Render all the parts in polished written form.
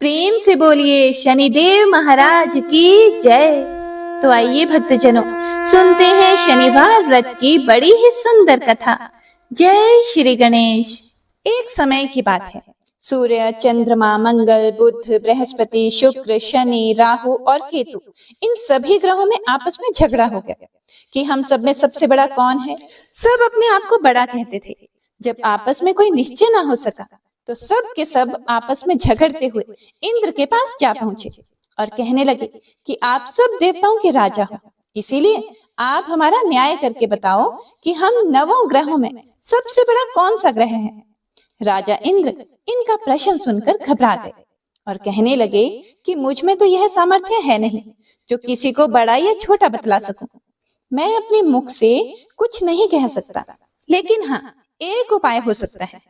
प्रेम से बोलिए शनिदेव महाराज की जय। तो आइए भक्तजनों, सुनते हैं शनिवार व्रत की बड़ी ही सुंदर कथा। जय श्री गणेश। एक समय की बात है। सूर्य, चंद्रमा, मंगल, बुध, बृहस्पति, शुक्र, शनि, राहु और केतु, इन सभी ग्रहों में आपस में झगड़ा हो गया कि हम सब में सबसे बड़ा कौन है। सब अपने आप को बड़ा कहते थे। जब आपस में कोई निश्चय ना हो सका तो सब के सब आपस में झगड़ते हुए इंद्र के पास जा पहुंचे और कहने लगे कि आप सब देवताओं के राजा हो, इसीलिए आप हमारा न्याय करके बताओ कि हम नवों ग्रहों में सबसे बड़ा कौन सा ग्रह है। राजा इंद्र इनका प्रश्न सुनकर घबरा गए और कहने लगे कि मुझ में तो यह सामर्थ्य है नहीं जो किसी को बड़ा या छोटा बतला सकूं। मैं अपने मुख से कुछ नहीं कह सकता, लेकिन हाँ, एक उपाय हो सकता है।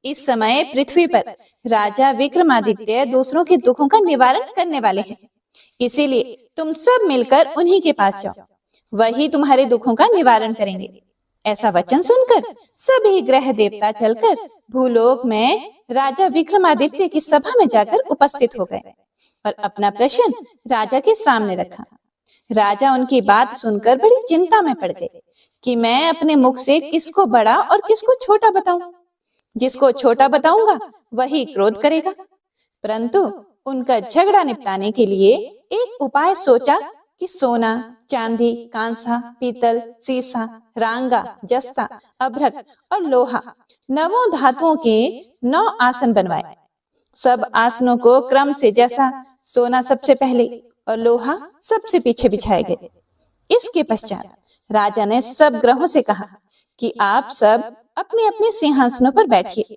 इस समय पृथ्वी पर राजा विक्रमादित्य दूसरों के दुखों का निवारण करने वाले हैं, इसीलिए तुम सब मिलकर उन्हीं के पास जाओ, वही तुम्हारे दुखों का निवारण करेंगे। ऐसा वचन सुनकर सभी ग्रह देवता चलकर भूलोक में राजा विक्रमादित्य की सभा में जाकर उपस्थित हो गए और अपना प्रश्न राजा के सामने रखा। राजा उनकी बात सुनकर बड़ी चिंता में पड़ गए कि मैं अपने मुख से किसको बड़ा और किसको छोटा बताऊं। जिसको छोटा बताऊंगा वही क्रोध करेगा। परंतु उनका झगड़ा निपटाने के लिए एक उपाय सोचा कि सोना, चांदी, कांसा, पीतल, सीसा, रांगा, जस्ता, अभ्रक और लोहा, नवों धातुओं के 9 आसन बनवाए। सब आसनों को क्रम से, जैसा सोना सबसे पहले और लोहा सबसे पीछे बिछाए गए। इसके पश्चात राजा ने सब ग्रहों से कहा कि आप सब अपने अपने सिंहासनों पर बैठिए।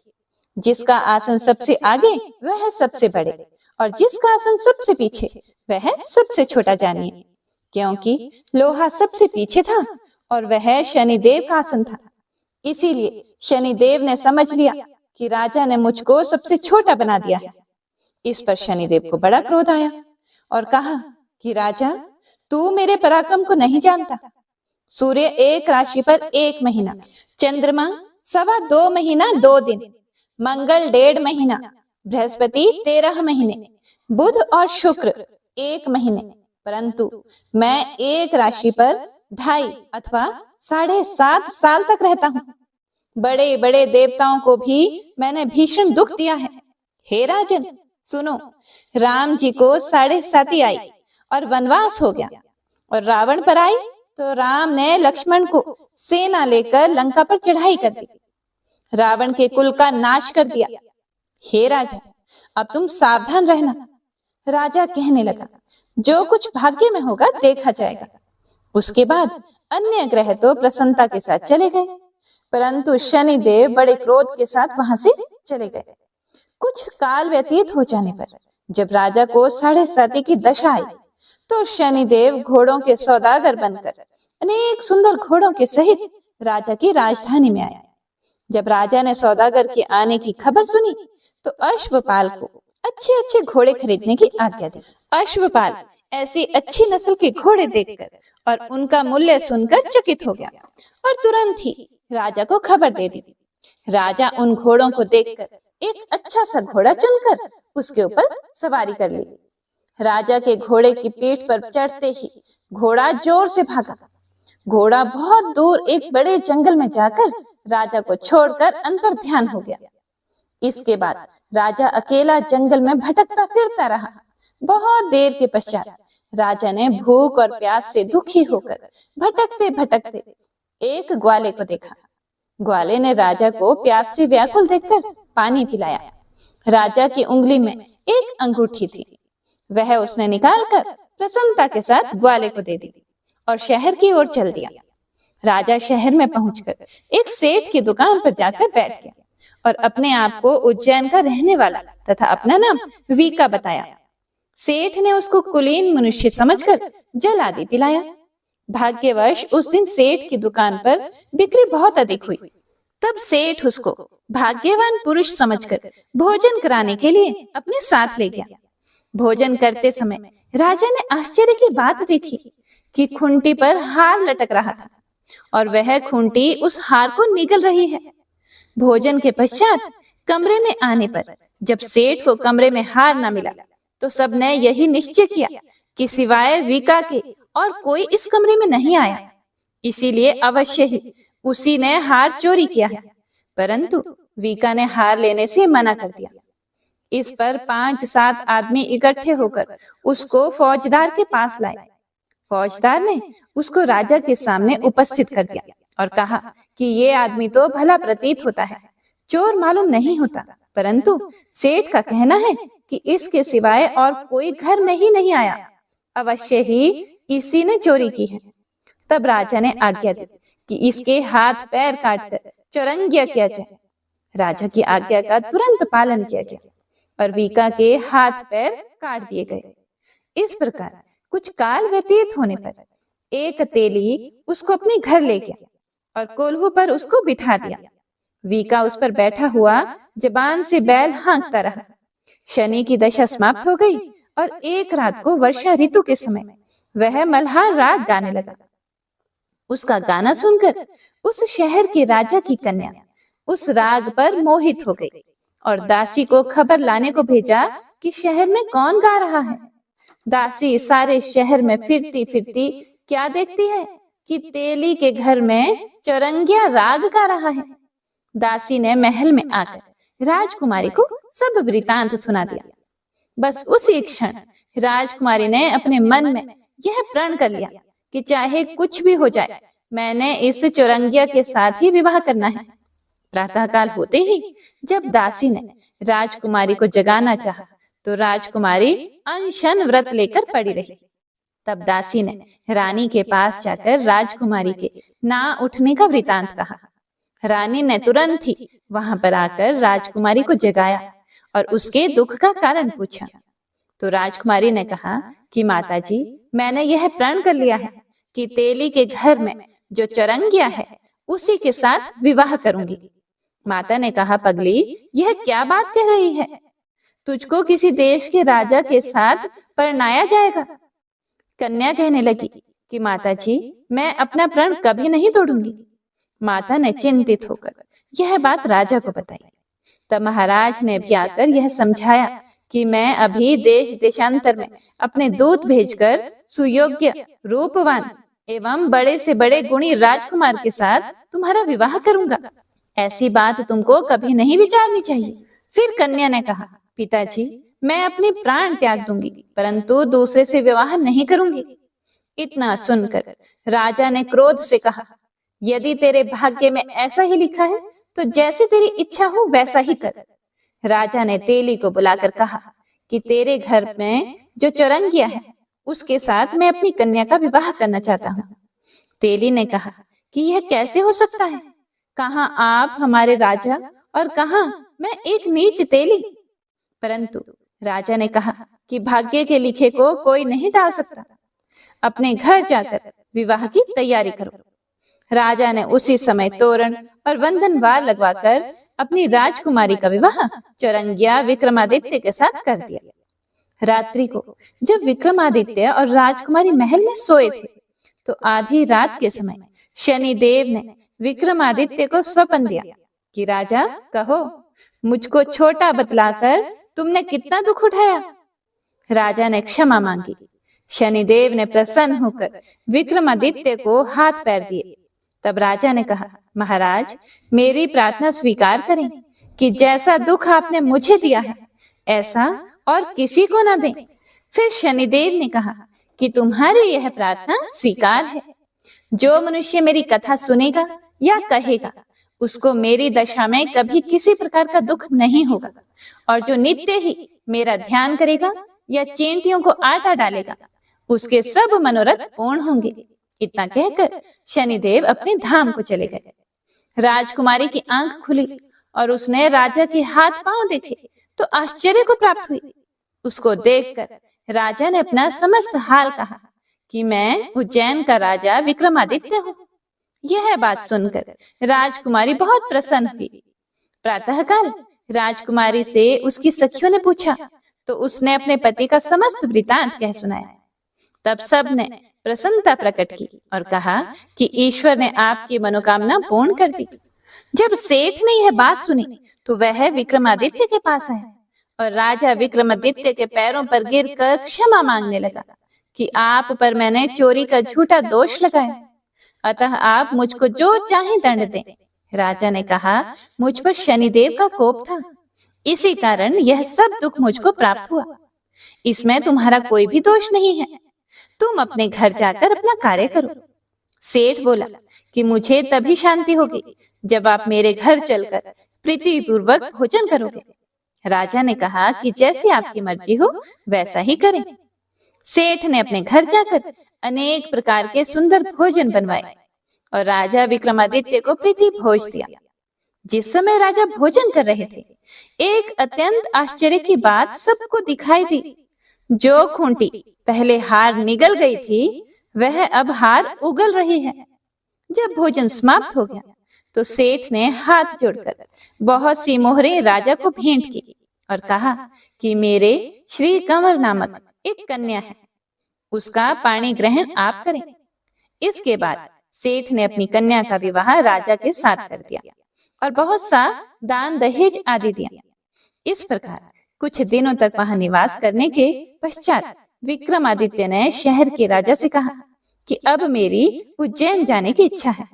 जिसका आसन सबसे आगे वह सबसे बड़े और जिसका आसन सबसे पीछे वह सबसे छोटा जानिए। क्योंकि लोहा सबसे पीछे था और वह शनिदेव का आसन था, इसीलिए शनिदेव ने समझ लिया कि राजा ने मुझको सबसे छोटा बना दिया है। इस पर शनिदेव को बड़ा क्रोध आया और कहा कि राजा, तू मेरे पराक्रम को नहीं जानता। सूर्य एक राशि पर 1 महीना, चंद्रमा 2.25 महीना 2 दिन, मंगल 1.5 महीना, बृहस्पति 13 महीने, बुध और शुक्र 1 महीने, परंतु मैं एक राशि पर 2.5 अथवा 7.5 साल तक रहता हूँ। बड़े बड़े देवताओं को भी मैंने भीषण दुख दिया है। हे राजन सुनो, राम जी को 7.5 आई और वनवास हो गया और रावण पर आई तो राम ने लक्ष्मण को सेना लेकर लंका पर चढ़ाई कर दी, रावण के कुल का नाश कर दिया। हे राजा, अब तुम सावधान रहना। राजा कहने लगा, जो कुछ भाग्य में होगा देखा जाएगा। उसके बाद अन्य ग्रह तो प्रसन्नता के साथ चले गए, परंतु शनिदेव बड़े क्रोध के साथ वहां से चले गए। कुछ काल व्यतीत हो जाने पर जब राजा को 7.5 की दशा आई तो शनिदेव घोड़ों के सौदागर बनकर अनेक सुंदर घोड़ों के सहित राजा की राजधानी में आया। जब राजा ने सौदागर के आने की खबर सुनी तो अश्वपाल को अच्छे अच्छे घोड़े खरीदने की आज्ञा दी। अश्वपाल ऐसी अच्छी नस्ल के घोड़े देखकर और उनका मूल्य सुनकर चकित हो गया और तुरंत ही राजा को खबर दे दी। राजा उन घोड़ों को देखकर एक अच्छा सा घोड़ा चुनकर उसके ऊपर सवारी कर ली। राजा के घोड़े की पीठ पर चढ़ते ही घोड़ा जोर से भागा। घोड़ा बहुत दूर एक बड़े जंगल में जाकर राजा को छोड़कर अंतर ध्यान हो गया। इसके बाद राजा अकेला जंगल में भटकता फिरता रहा। बहुत देर के पश्चात राजा ने भूख और प्यास से दुखी होकर भटकते भटकते एक ग्वाले को देखा। ग्वाले ने राजा को प्यास से व्याकुल देखकर पानी पिलाया। राजा की उंगली में एक अंगूठी थी, वह उसने निकालकर प्रसन्नता के साथ ग्वाले को दे दी और शहर की ओर चल दिया। राजा शहर में पहुंचकर एक सेठ की दुकान पर जाकर बैठ गया और अपने आप को उज्जैन का रहने वाला तथा अपना नाम वीका बताया। सेठ ने उसको कुलीन मनुष्य समझकर जल आदि पिलाया। भाग्यवश उस दिन सेठ की दुकान पर बिक्री बहुत अधिक हुई। तब सेठ उसको भाग्यवान पुरुष समझकर भोजन कराने के लिए अपने साथ ले गया। भोजन करते समय राजा ने आश्चर्य की बात देखी कि खूंटी पर हार लटक रहा था और वह खूंटी उस हार को निगल रही है। भोजन के पश्चात कमरे में आने पर जब सेठ को कमरे में हार ना मिला तो सबने यही निश्चय किया कि सिवाय वीका के और कोई इस कमरे में नहीं आया, इसीलिए अवश्य ही उसी ने हार चोरी किया है। परंतु वीका ने हार लेने से मना कर दिया। इस पर 5-7 आदमी इकट्ठे होकर उसको फौजदार के पास लाए। फौजदार ने उसको राजा के सामने उपस्थित कर दिया और कहा कि ये आदमी तो भला प्रतीत होता है, चोर मालूम नहीं होता, परंतु सेठ का कहना है कि इसके सिवाय और कोई घर में ही नहीं आया, अवश्य ही इसी ने चोरी की है। तब राजा ने आज्ञा दी कि इसके हाथ पैर काटकर चौरंगिया किया जाए। राजा की आज्ञा का तुरंत पालन किया गया और वीका के हाथ पैर काट दिए गए। इस प्रकार कुछ काल व्यतीत होने पर एक तेली उसको अपने घर ले गया और कोल्हू पर उसको बिठा दिया। वीका उस पर बैठा हुआ जबान से बैल हाँकता रहा। शनि की दशा समाप्त हो गई और एक रात को वर्षा ऋतु के समय वह मल्हार राग गाने लगा। उसका गाना सुनकर उस शहर के राजा की कन्या उस राग पर मोहित हो गई और दासी को खबर लाने को भेजा कि शहर में कौन गा रहा है। दासी सारे शहर में फिरती फिरती क्या देखती है कि तेली के घर में चौरंगिया राग गा रहा है। दासी ने महल में आकर राजकुमारी को सब वृतांत सुना दिया। बस उसी क्षण राजकुमारी ने अपने मन में यह प्रण कर लिया कि चाहे कुछ भी हो जाए, मैंने इस चौरंगिया के साथ ही विवाह करना है। प्रातःकाल होते ही जब दासी ने राजकुमारी को जगाना चाहा तो राजकुमारी अनशन व्रत लेकर पड़ी रही। तब दासी ने रानी के पास जाकर राजकुमारी के ना उठने का वृतांत कहा। रानी ने तुरंत ही वहां पर आकर राजकुमारी को जगाया और उसके दुख का कारण पूछा। तो राजकुमारी ने कहा कि माताजी, मैंने यह प्रण कर लिया है कि तेली के घर में जो चौरंगिया है उसी के साथ विवाह करूंगी। माता ने कहा, पगली, यह क्या बात कह रही है? तुझको किसी देश के राजा के साथ परणाया जाएगा। कन्या कहने लगी कि माताजी, मैं अपना प्रण कभी नहीं तोड़ूंगी। माता ने चिंतित होकर यह बात राजा को बताई। तब महाराज ने भी आकर यह समझाया कि मैं अभी देश देशांतर में अपने दूत भेजकर सुयोग्य, रूपवान एवं बड़े से बड़े गुणी राजकुमार के साथ तुम्हारा विवाह करूंगा। ऐसी बात तुमको कभी नहीं विचारनी चाहिए। फिर कन्या ने कहा, पिताजी, मैं अपने प्राण त्याग दूंगी, परंतु दूसरे से विवाह नहीं करूंगी। इतना सुनकर राजा ने क्रोध से कहा, यदि तेरे भाग्य में ऐसा ही लिखा है तो जैसे तेरी इच्छा हो वैसा ही कर। राजा ने तेली को बुलाकर कहा कि तेरे घर में जो चौरंगिया है उसके साथ मैं अपनी कन्या का विवाह करना चाहता हूँ। तेली ने कहा कि यह कैसे हो सकता है? कहाँ आप हमारे राजा और कहाँ मैं एक नीच तेली। परंतु राजा ने कहा कि भाग्य के लिखे को कोई नहीं टाल सकता। अपने घर जाकर विवाह की तैयारी करो। राजा ने उसी समय तोरण और बंधनवार लगवाकर अपनी राजकुमारी का विवाह चौरंगिया विक्रमादित्य के साथ कर दिया। रात्रि को जब विक्रमादित्य और राजकुमारी महल में सोए थे तो आधी रात के समय शनिदेव ने विक्रमादित्य को स्वप्न दिया कि राजा, कहो, मुझको छोटा बतलाकर तुमने कितना दुख उठाया। राजा ने क्षमा मांगी। शनिदेव ने प्रसन्न होकर विक्रमादित्य को हाथ पैर दिए। तब राजा ने कहा, महाराज, मेरी प्रार्थना स्वीकार करें कि जैसा दुख आपने मुझे दिया है ऐसा और किसी को न दें। फिर शनिदेव ने कहा कि तुम्हारी यह प्रार्थना स्वीकार है। जो मनुष्य मेरी कथा सुनेगा या कहेगा उसको मेरी दशा में कभी किसी प्रकार का दुख नहीं होगा, और जो नित्य ही मेरा ध्यान करेगा या चींटियों को आटा डालेगा उसके सब मनोरथ पूर्ण होंगे। इतना कहकर शनिदेव अपने धाम को चले गए। राजकुमारी की आंख खुली और उसने राजा के हाथ पांव देखे तो आश्चर्य को प्राप्त हुई। उसको देखकर राजा ने अपना समस्त हाल कहा कि मैं उज्जैन का राजा विक्रमादित्य हूँ। यह बात सुनकर राजकुमारी बहुत प्रसन्न हुई। प्रातःकाल राजकुमारी से उसकी सखियों ने पूछा तो उसने अपने पति का समस्त वृतांत कह सुनाया। तब सब ने प्रसन्नता प्रकट की और कहा कि ईश्वर ने आपकी मनोकामना पूर्ण कर दी। जब सेठ ने यह बात सुनी तो वह विक्रमादित्य के पास आया और राजा विक्रमादित्य के पैरों पर गिरकर क्षमा मांगने लगा कि आप पर मैंने चोरी का झूठा दोष लगाया, अतः आप मुझको जो चाहे दंड दें। राजा ने कहा, मुझ पर शनिदेव का कोप था, इसी कारण यह सब दुख मुझको प्राप्त हुआ। इसमें तुम्हारा कोई भी दोष नहीं है, तुम अपने घर जाकर अपना कार्य करो। सेठ बोला कि मुझे तभी शांति होगी जब आप मेरे घर चलकर प्रीतिपूर्वक भोजन करोगे। राजा ने कहा कि जैसी आपकी मर्जी हो वैसा ही करें। सेठ ने अपने घर जाकर अनेक प्रकार के सुंदर भोजन बनवाए और राजा विक्रमादित्य को प्रीति भोज दिया। जिस समय राजा भोजन कर रहे थे, एक अत्यंत आश्चर्य की बात सबको दिखाई दी। जो खूंटी पहले हार निगल गई थी, वह अब हार उगल रही है। जब भोजन समाप्त हो गया तो सेठ ने हाथ जोड़कर बहुत सी मोहरें राजा को भेंट की और कहा कि मेरे श्री कंवर नामक एक कन्या है, उसका पाणी ग्रहण आप करें। इसके बाद सेठ ने अपनी कन्या का विवाह राजा के साथ कर दिया और बहुत सा दान दहेज आदि दिया। इस प्रकार कुछ दिनों तक वहां निवास करने के पश्चात विक्रमादित्य ने शहर के राजा से कहा कि अब मेरी उज्जैन जाने की इच्छा है।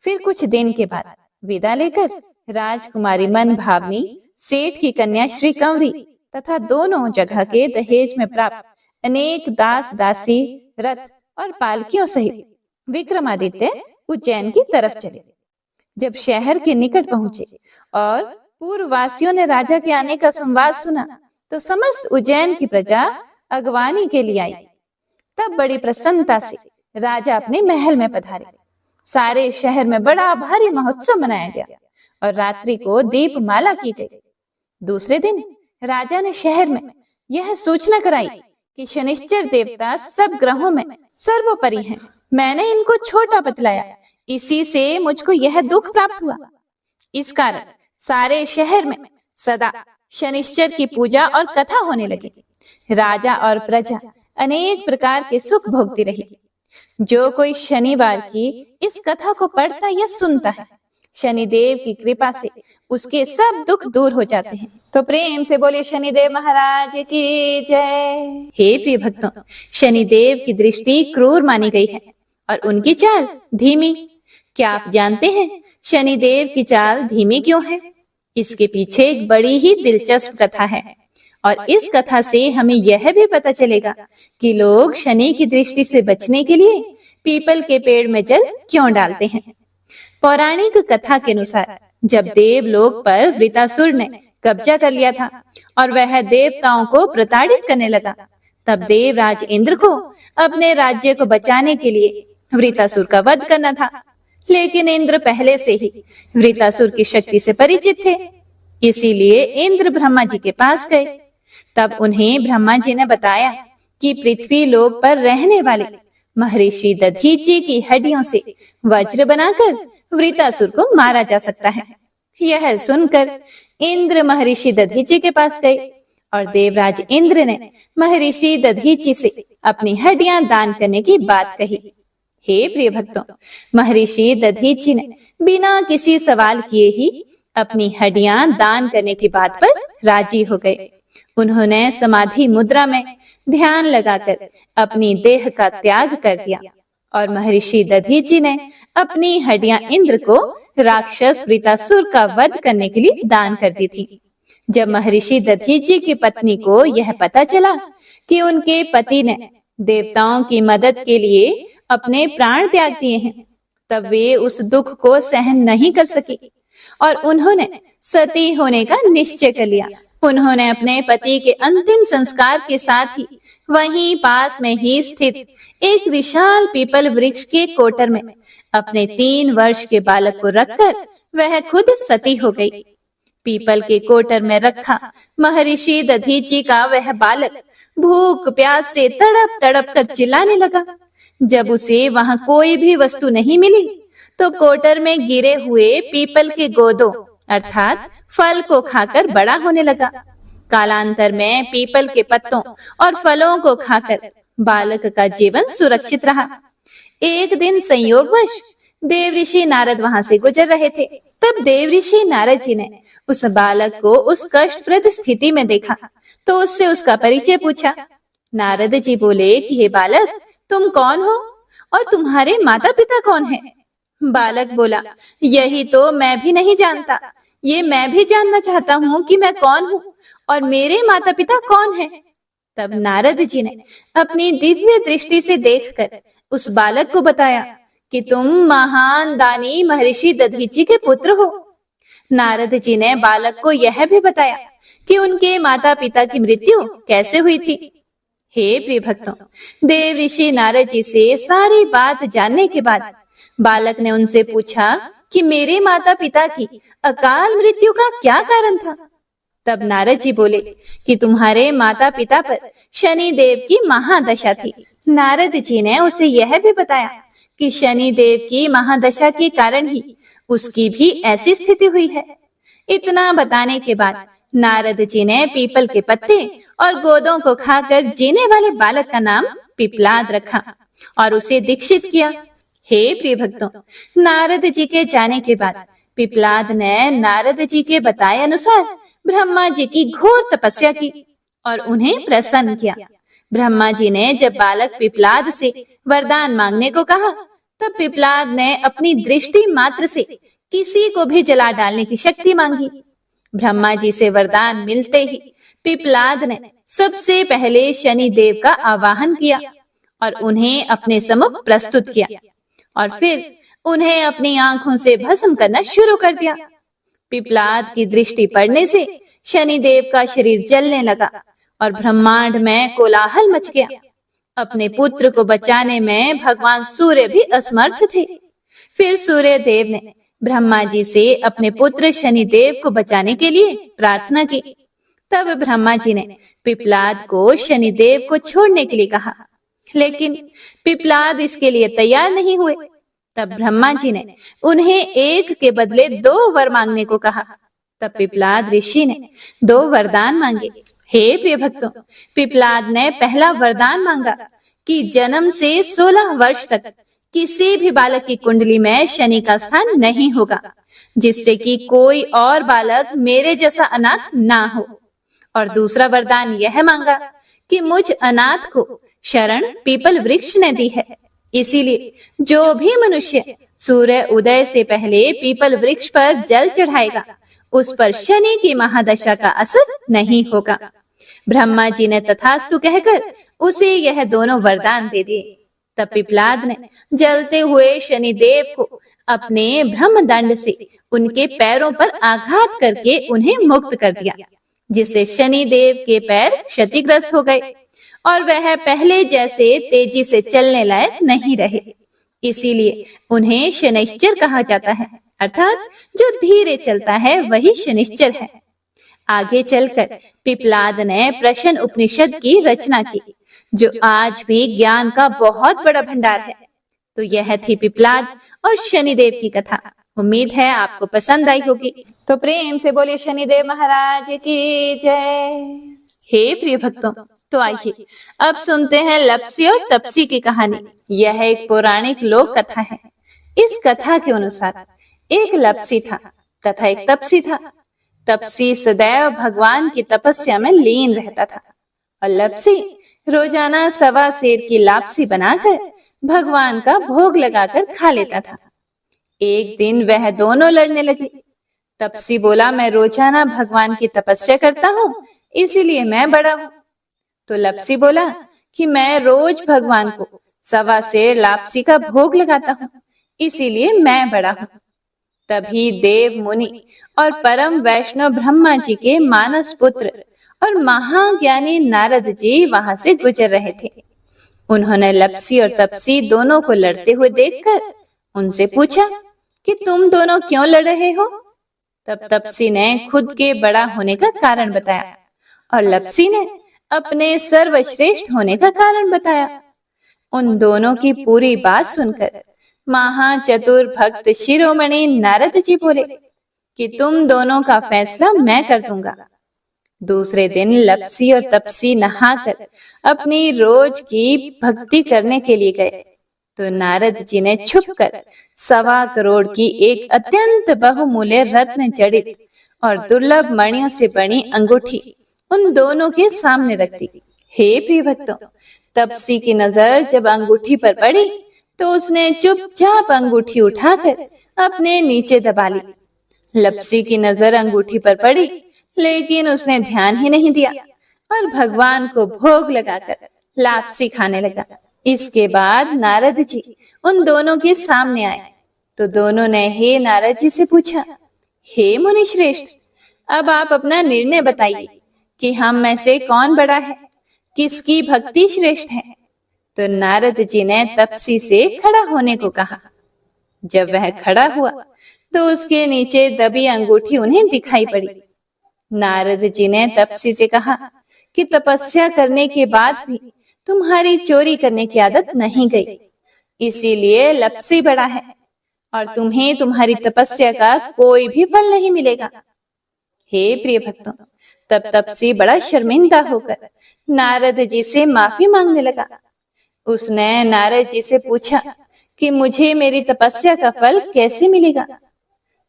फिर कुछ दिन के बाद विदा लेकर राजकुमारी मन भावनी, सेठ की कन्या श्री कंवरी तथा दोनों जगह के दहेज में प्राप्त अनेक दास दासी, रथ और पालकियों सहित विक्रमादित्य उज्जैन की तरफ चले। जब शहर के निकट पहुंचे और पूर्ववासियों ने राजा के आने का संवाद सुना तो समस्त उज्जैन की प्रजा अगवानी के लिए आई। तब बड़ी प्रसन्नता से राजा अपने महल में पधारे। सारे शहर में बड़ा भारी महोत्सव मनाया गया और रात्रि को दीपमाला की गई। दूसरे दिन राजा ने शहर में यह सूचना कराई कि शनिश्चर देवता सब ग्रहों में सर्वोपरि हैं। मैंने इनको छोटा बतलाया, इसी से मुझको यह दुख प्राप्त हुआ। इस कारण सारे शहर में सदा शनिश्चर की पूजा और कथा होने लगी। राजा और प्रजा अनेक प्रकार के सुख भोगती रही। जो कोई शनिवार की इस कथा को पढ़ता या सुनता है, शनिदेव की कृपा से उसके सब दुख दूर हो जाते हैं। तो प्रेम से बोलिए शनिदेव महाराज की जय। हे प्रिय भक्तों, शनिदेव की दृष्टि क्रूर मानी गई है और उनकी चाल धीमी। क्या आप जानते हैं शनिदेव की चाल धीमी क्यों है? इसके पीछे एक बड़ी ही दिलचस्प कथा है और इस कथा से हमें यह भी पता चलेगा कि लोग शनि की दृष्टि से बचने के लिए पीपल के पेड़ में जल क्यों डालते हैं। पौराणिक कथा के अनुसार जब देवलोक पर वृतासुर ने कब्जा कर लिया था और वह देवताओं को प्रताड़ित करने लगा, तब देवराज इंद्र को अपने राज्य को बचाने के लिए वृतासुर का वध करना था। लेकिन इंद्र पहले से ही वृतासुर की शक्ति से परिचित थे, इसीलिए इंद्र ब्रह्मा जी के पास गए। तब उन्हें ब्रह्मा जी ने बताया कि पृथ्वी लोक पर रहने वाले महर्षि दधीचि की हड्डियों से वज्र बनाकर वृतासुर को मारा जा सकता है। यह सुनकर इंद्र महर्षि दधीचि के पास गए और देवराज इंद्र ने महर्षि दधीचि से अपनी हड्डियां दान करने की बात कही। हे प्रिय भक्तों, महर्षि दधीचि ने बिना किसी सवाल किए ही अपनी हड्डियां दान करने की बात पर राजी हो गए। उन्होंने समाधि मुद्रा में ध्यान लगाकर अपनी देह का त्याग कर दिया और महर्षि दधीचि ने अपनी हड्डियां इंद्र को राक्षस वृतासुर का वध करने के लिए दान कर दी थी। जब महर्षि दधीचि की पत्नी को यह पता चला कि उनके पति ने देवताओं की मदद के लिए अपने प्राण त्याग दिए हैं, तब वे उस दुख को सहन नहीं कर सकी और उन्होंने सती होने का निश्चय कर लिया। उन्होंने अपने पति के अंतिम संस्कार के साथ ही वहीं पास में ही स्थित एक विशाल पीपल वृक्ष के कोटर में अपने 3 वर्ष के बालक को रखकर वह खुद सती हो गई। पीपल के कोटर में रखा महर्षि दधीचि का वह बालक भूख प्यास से तड़प तड़प कर चिल्लाने लगा। जब उसे वहां कोई भी वस्तु नहीं मिली तो कोटर में गिरे हुए पीपल के गोदों अर्थात फल को खाकर बड़ा होने लगा। कालांतर में पीपल के पत्तों और फलों को खाकर बालक का जीवन सुरक्षित रहा। एक दिन संयोगवश देव ऋषि नारद वहां से गुजर रहे थे। तब देवऋषि नारद जी ने उस बालक को उस कष्टप्रद स्थिति में देखा तो उससे उसका परिचय पूछा। नारद जी बोले कि हे बालक, तुम कौन हो और तुम्हारे माता पिता कौन हैं? बालक बोला, यही तो मैं भी नहीं जानता। ये मैं भी जानना चाहता हूँ कि मैं कौन हूँ और मेरे माता पिता कौन हैं। तब नारद जी ने अपनी दिव्य दृष्टि से देखकर उस बालक को बताया कि तुम महान दानी महर्षि दधीचि के पुत्र हो। नारद जी ने बालक को यह भी बताया कि उनके माता पिता की मृत्यु कैसे हुई थी। हे प्रिय भक्तों, देव ऋषि नारद जी से सारी बात जानने के बाद बालक ने उनसे पूछा कि मेरे माता पिता की अकाल मृत्यु का क्या कारण था। तब नारद जी बोले कि तुम्हारे माता पिता पर शनि देव की महादशा थी। नारद जी ने उसे यह भी बताया कि शनि देव की महादशा के कारण ही उसकी भी ऐसी स्थिति हुई है। इतना बताने के बाद नारद जी ने पीपल के पत्ते और गोदों को खाकर जीने वाले बालक का नाम पिपलाद रखा और उसे दीक्षित किया। हे प्रिय भक्तों, नारद जी के जाने के बाद पिपलाद ने नारद जी के बताए अनुसार ब्रह्मा जी की घोर तपस्या की और उन्हें प्रसन्न किया। ब्रह्मा जी ने जब बालक पिपलाद से वरदान मांगने को कहा, तब पिपलाद ने अपनी दृष्टि मात्र से किसी को भी जला डालने की शक्ति मांगी। ब्रह्मा जी से वरदान मिलते ही पिपलाद ने सबसे पहले शनि देव का आवाहन किया और उन्हें अपने सम्मुख प्रस्तुत किया और फिर उन्हें अपनी आंखों से भस्म करना शुरू कर दिया। पिपलाद की दृष्टि पड़ने से शनि देव का शरीर जलने लगा और ब्रह्मांड में कोलाहल मच गया। अपने पुत्र को बचाने में भगवान सूर्य भी असमर्थ थे। फिर सूर्य देव ने ब्रह्मा जी से अपने पुत्र शनि देव को बचाने के लिए प्रार्थना की। तब ब्रह्मा जी ने पिपलाद को शनि देव को छोड़ने के लिए कहा, लेकिन पिपलाद इसके लिए तैयार नहीं हुए। तब ब्रह्मा जी ने उन्हें एक के बदले 2 वर मांगने को कहा। तब पिपलाद ऋषि ने 2 वरदान मांगे। हे प्रिय भक्तों, पिपलाद ने पहला वरदान मांगा कि जन्म से 16 वर्ष तक किसी भी बालक की कुंडली में शनि का स्थान नहीं होगा, जिससे कि कोई और बालक मेरे जैसा अनाथ ना हो। और दूसरा वरदान यह मांगा कि मुझ अनाथ को शरण पीपल वृक्ष ने दी है, इसीलिए जो भी मनुष्य सूर्य उदय से पहले पीपल वृक्ष पर जल चढ़ाएगा, उस पर शनि की महादशा का असर नहीं होगा। ब्रह्मा जी ने तथास्तु कहकर उसे यह दोनों वरदान दे दिए। तब पिपलाद ने जलते हुए शनि देव को अपने ब्रह्मदंड से उनके पैरों पर आघात करके उन्हें मुक्त कर दिया, जिससे शनि देव के पैर क्षतिग्रस्त हो गए और वह पहले जैसे तेजी से चलने लायक नहीं रहे। इसीलिए उन्हें शनिश्चर कहा जाता है, अर्थात जो धीरे चलता है वही शनिश्चर है। आगे चलकर पिपलाद ने प्रश्न उपनिषद की रचना की, जो आज भी ज्ञान का बहुत बड़ा भंडार है। तो यह थी पिपलाद और शनिदेव की कथा। उम्मीद है आपको पसंद आई होगी। तो प्रेम से बोलिए शनिदेव महाराज की जय। हे प्रिय भक्तों, तो आइए अब सुनते हैं लप्सी और तपसी की कहानी। यह एक पौराणिक लोक कथा है। इस कथा के अनुसार एक लप्सी था तथा एक तपसी था। तपसी सदैव भगवान की तपस्या में लीन रहता था और लप्सी रोजाना 1.25 सेर की लापसी बनाकर भगवान का भोग लगाकर खा लेता था। एक दिन वह दोनों लड़ने लगे। तपसी बोला, मैं रोजाना भगवान की तपस्या करता हूँ, इसीलिए मैं बड़ा हूँ। तो लप्सी बोला कि मैं रोज भगवान को 1.25 सेर लापसी का भोग लगाता हूँ, इसीलिए मैं बड़ा हूँ। तभी देव मुनि और परम वैष्णव ब्रह्मा जी के मानस पुत्र और महाज्ञानी नारद जी वहां से गुजर रहे थे। उन्होंने लप्सी और तपसी दोनों को लड़ते हुए देखकर उनसे पूछा कि तुम दोनों क्यों लड़ रहे हो। तब तपसी ने खुद के बड़ा होने का कारण बताया और लप्सी ने अपने सर्वश्रेष्ठ होने का कारण बताया। उन दोनों की पूरी बात सुनकर महाचतुर भक्त शिरोमणि नारद जी बोले कि तुम दोनों का फैसला मैं कर दूंगा। दूसरे दिन लप्सी और तपसी नहाकर अपनी रोज की भक्ति करने के लिए गए। तो नारद जी ने छुपकर 1.25 करोड़ की एक अत्यंत बहुमूल्य रत्न जड़ित और दुर्लभ मणियों से बनी अंगूठी उन दोनों के सामने रख दी। हे प्रिय भक्तों, तपसी की नजर जब अंगूठी पर पड़ी तो उसने चुपचाप अंगूठी उठाकर अपने नीचे दबा ली। लपसी की नजर अंगूठी पर पड़ी, लेकिन उसने ध्यान ही नहीं दिया और भगवान को भोग लगाकर लापसी खाने लगा। इसके बाद नारद जी उन दोनों के सामने आए तो दोनों ने हे नारद जी से पूछा, हे मुनि श्रेष्ठ, अब आप अपना निर्णय बताइए कि हम में से कौन बड़ा है, किसकी भक्ति श्रेष्ठ है। तो नारद जी ने तपसी से खड़ा होने को कहा। जब वह खड़ा हुआ तो उसके नीचे दबी अंगूठी उन्हें दिखाई पड़ी। नारद जी ने तपसी से कहा कि तपस्या करने के बाद भी तुम्हारी चोरी करने की आदत नहीं गई, इसीलिए लपसी बड़ा है और तुम्हें तुम्हारी तपस्या का कोई भी फल नहीं मिलेगा। हे प्रिय भक्तों, तब तपसी बड़ा शर्मिंदा होकर नारद जी से माफी मांगने लगा। उसने नारद जी से पूछा कि मुझे मेरी तपस्या का फल कैसे मिलेगा।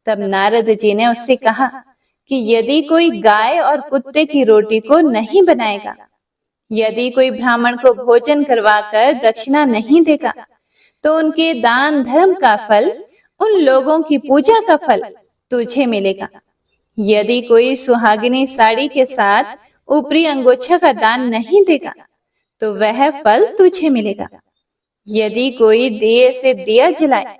तब नारद जी ने उससे कहा कि यदि कोई गाय और कुत्ते की रोटी को नहीं बनाएगा, यदि कोई ब्राह्मण को भोजन करवाकर दक्षिणा नहीं देगा, तो उनके दान धर्म का फल, उन लोगों की पूजा का फल तुझे मिलेगा। यदि कोई सुहागिनी साड़ी के साथ ऊपरी अंगोछा का दान नहीं देगा, तो वह फल तुझे मिलेगा। यदि कोई दिए से दिया जलाए,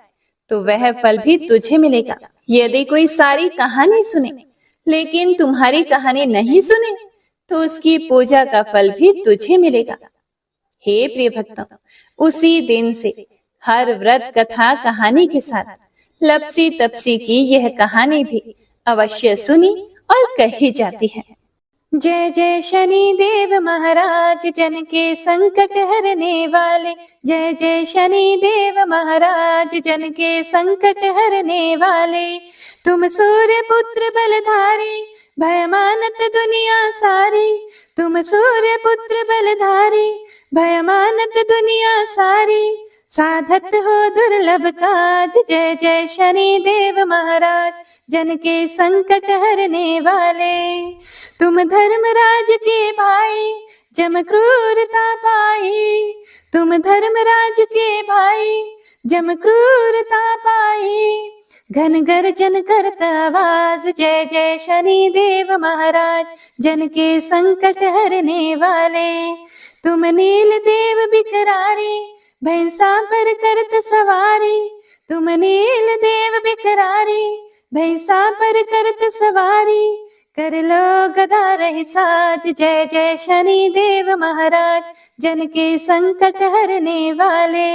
तो वह फल भी तुझे मिलेगा। यदि कोई सारी कहानी सुने लेकिन तुम्हारी कहानी नहीं सुने, तो उसकी पूजा का फल भी तुझे मिलेगा। हे प्रिय भक्तों, उसी दिन से हर व्रत कथा कहानी के साथ लपसी तपसी की यह कहानी भी अवश्य सुनी और कही जाती है। जय जय शनि देव महाराज, जन के संकट हरने वाले। जय जय शनि देव महाराज, जन के संकट हरने वाले। तुम सूर्य पुत्र बलधारी, भय मानत दुनिया सारी। तुम सूर्य पुत्र बलधारी, भय मानत दुनिया सारी। साधत हो दुर्लभ काज, जय जय शनि देव महाराज, जन के संकट हरने वाले। तुम धर्मराज के भाई, जम क्रूरता पाई। तुम धर्मराज के भाई, जम क्रूरता पाई। घन गर्जन करत आवाज, जय जय शनि देव महाराज, जन के संकट हरने वाले। तुम नील देव बिकरारी, भैंसा पर करत सवारी। तुम नील देव बिकरारी, भैंसा पर करत सवारी। कर लो गदा रही साज, जय जय शनि देव महाराज, जन के संकट हरने वाले।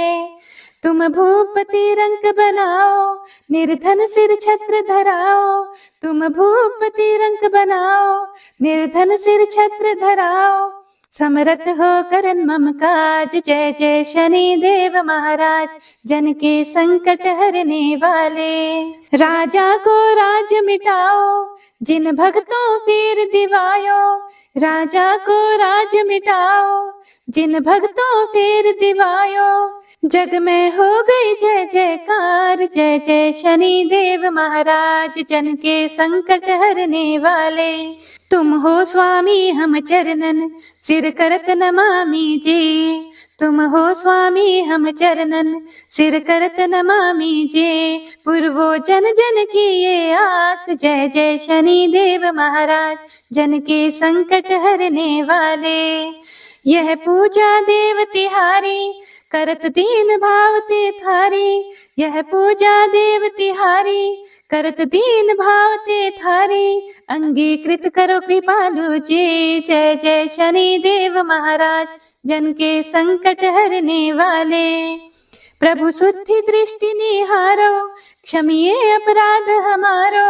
तुम भूपति रंक बनाओ, निर्धन सिर छत्र धराओ। तुम भूपति रंक बनाओ, निर्धन सिर छत्र धराओ। समरथ हो करन मम काज, जय जय शनि देव महाराज, जन के संकट हरने वाले। राजा को राज मिटाओ, जिन भक्तों पीर दिवायो। राजा को राज मिटाओ, जिन भक्तों पीर दिवायो। जग में हो गई जय जयकार, जय जय शनि देव महाराज, जन के संकट हरने वाले। तुम हो स्वामी हम चरणन, सिर करत नमामि जी। तुम हो स्वामी हम चरणन, सिर करत नमामि जी। पूर्वो जन जन की ये आस, जय जय शनि देव महाराज, जन के संकट हरने वाले। यह पूजा देव तिहारी, करत दीन भाव ते थारी। यह पूजा देव तिहारी, करत दीन भाव ते थारी। अंगीकृत करो कृपालु जी, जय जय शनि देव महाराज, जन के संकट हरने वाले। प्रभु शुद्धि दृष्टि निहारो, क्षमिए अपराध हमारो।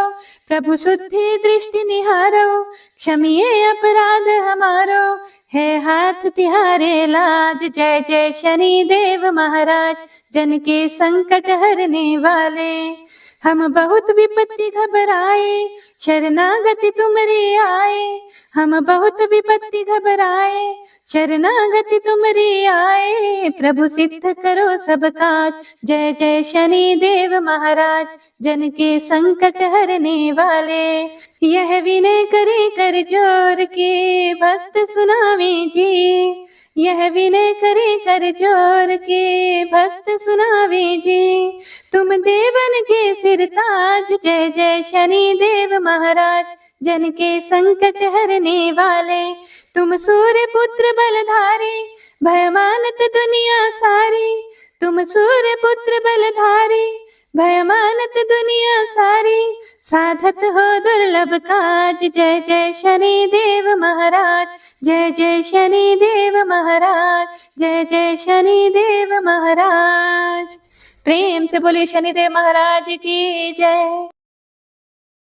प्रभु शुद्धि दृष्टि निहारो, क्षमिए अपराध हमारो। है हाथ तिहारे लाज, जय जय शनि देव महाराज, जन के संकट हरने वाले। हम बहुत विपत्ति घबराए, शरणागति तुमरी आए। हम बहुत विपत्ति घबराए, शरणागति तुमरी आए। प्रभु सिद्ध करो सब काज, जय जय शनि देव महाराज। जन के संकट हरने वाले, यह विनय करे कर जोर के, भक्त सुनावे जी। यह विनय करे कर जोर के, भक्त सुनावे जी। तुम देवन के सिर ताज, जय जय शनि देव महाराज। जन के संकट हरने वाले, तुम सूर्य पुत्र बलधारी, भय मानत दुनिया सारी। तुम सूर्य पुत्र बलधारी, भय मानत दुनिया सारी। साधत हो दुर्लभ काज, जय जय शनि देव महाराज। जय जय शनि देव महाराज, जय जय शनि देव महाराज। प्रेम से बोलिए शनिदेव महाराज की जय।